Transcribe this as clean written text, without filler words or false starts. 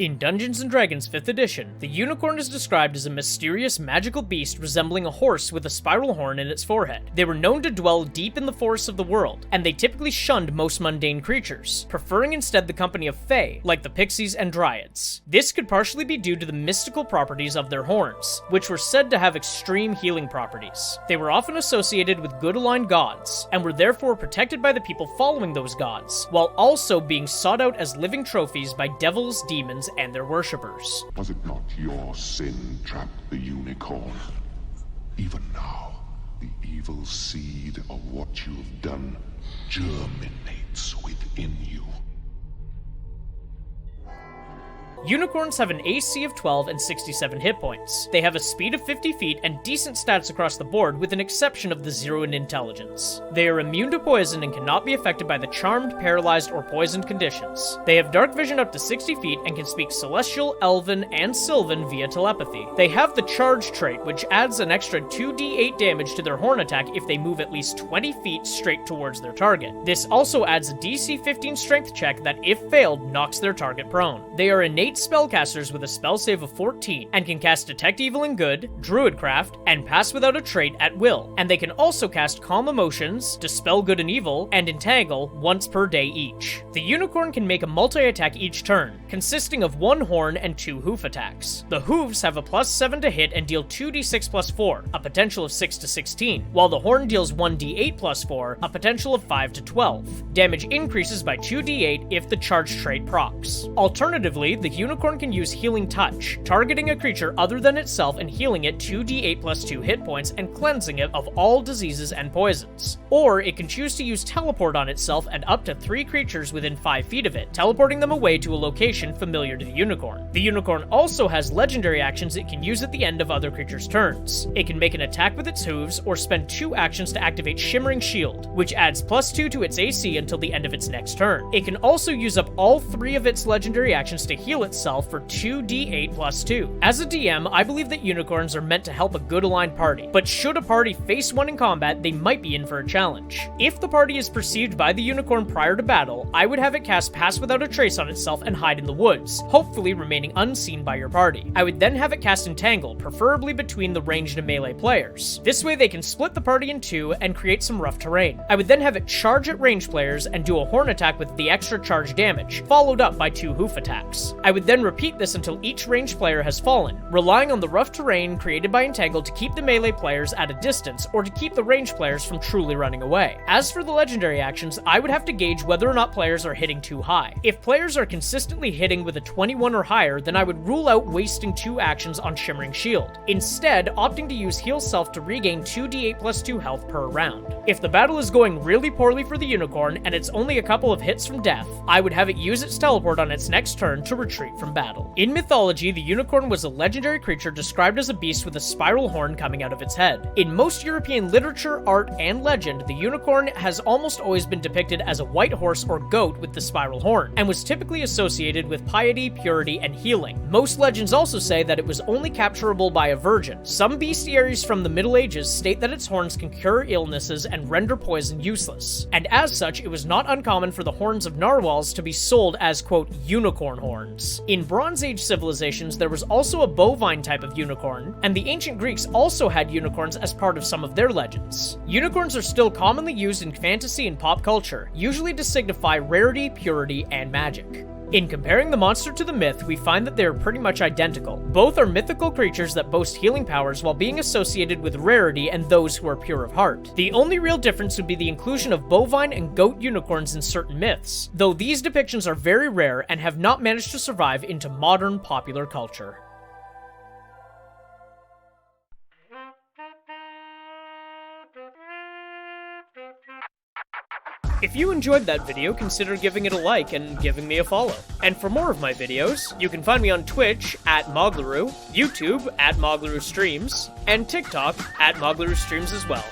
In Dungeons & Dragons 5th edition, the unicorn is described as a mysterious magical beast resembling a horse with a spiral horn in its forehead. They were known to dwell deep in the forests of the world, and they typically shunned most mundane creatures, preferring instead the company of fae, like the pixies and dryads. This could partially be due to the mystical properties of their horns, which were said to have extreme healing properties. They were often associated with good-aligned gods, and were therefore protected by the people following those gods, while also being sought out as living trophies by devils, demons, and their worshippers. Was it not your sin trapped the unicorn? Even now, the evil seed of what you have done germinates within you. Unicorns have an AC of 12 and 67 hit points. They have a speed of 50 feet and decent stats across the board with an exception of the 0 in intelligence. They are immune to poison and cannot be affected by the charmed, paralyzed, or poisoned conditions. They have dark vision up to 60 feet and can speak Celestial, Elven, and Sylvan via telepathy. They have the Charge trait, which adds an extra 2d8 damage to their horn attack if they move at least 20 feet straight towards their target. This also adds a DC 15 strength check that, if failed, knocks their target prone. They are innate spellcasters with a spell save of 14, and can cast Detect Evil and Good, Druidcraft, and Pass Without a Trait at will, and they can also cast Calm Emotions, Dispel Good and Evil, and Entangle once per day each. The unicorn can make a multi-attack each turn, consisting of 1 horn and 2 hoof attacks. The hooves have a +7 to hit and deal 2d6 + 4, a potential of 6 to 16, while the horn deals 1d8 + 4, a potential of 5 to 12. Damage increases by 2d8 if the Charge trait procs. Alternatively, the unicorn can use Healing Touch, targeting a creature other than itself and healing it 2d8 + 2 hit points and cleansing it of all diseases and poisons. Or it can choose to use Teleport on itself and up to 3 creatures within 5 feet of it, teleporting them away to a location familiar to the unicorn. The unicorn also has legendary actions it can use at the end of other creatures' turns. It can make an attack with its hooves or spend 2 actions to activate Shimmering Shield, which adds +2 to its AC until the end of its next turn. It can also use up all 3 of its legendary actions to heal itself for 2d8 + 2. As a DM, I believe that unicorns are meant to help a good aligned party, but should a party face one in combat, they might be in for a challenge. If the party is perceived by the unicorn prior to battle, I would have it cast Pass Without a Trace on itself and hide in the woods, hopefully remaining unseen by your party. I would then have it cast Entangle, preferably between the ranged and melee players. This way they can split the party in 2 and create some rough terrain. I would then have it charge at ranged players and do a horn attack with the extra charge damage, followed up by 2 hoof attacks. I would then repeat this until each ranged player has fallen, relying on the rough terrain created by Entangle to keep the melee players at a distance or to keep the ranged players from truly running away. As for the legendary actions, I would have to gauge whether or not players are hitting too high. If players are consistently hitting with a 21 or higher, then I would rule out wasting 2 actions on Shimmering Shield, instead opting to use Heal Self to regain 2d8 + 2 health per round. If the battle is going really poorly for the unicorn and it's only a couple of hits from death, I would have it use its teleport on its next turn to retreat from battle. In Mythology, the unicorn was a legendary creature described as a beast with a spiral horn coming out of its head. In most European literature, art, and legend, the unicorn has almost always been depicted as a white horse or goat with the spiral horn, and was typically associated with piety, purity, and healing. Most legends also say that it was only capturable by a virgin. Some bestiaries from the Middle Ages state that its horns can cure illnesses and render poison useless, and as such, it was not uncommon for the horns of narwhals to be sold as, quote, unicorn horns. In Bronze Age civilizations, there was also a bovine type of unicorn, and the ancient Greeks also had unicorns as part of some of their legends. Unicorns are still commonly used in fantasy and pop culture, usually to signify rarity, purity, and magic. In comparing the monster to the myth, we find that they are pretty much identical. Both are mythical creatures that boast healing powers while being associated with rarity and those who are pure of heart. The only real difference would be the inclusion of bovine and goat unicorns in certain myths, though these depictions are very rare and have not managed to survive into modern popular culture. If you enjoyed that video, consider giving it a like and giving me a follow. And for more of my videos, you can find me on Twitch @Moglaroo, YouTube @Moglaroo Streams, and TikTok @Moglaroo Streams as well.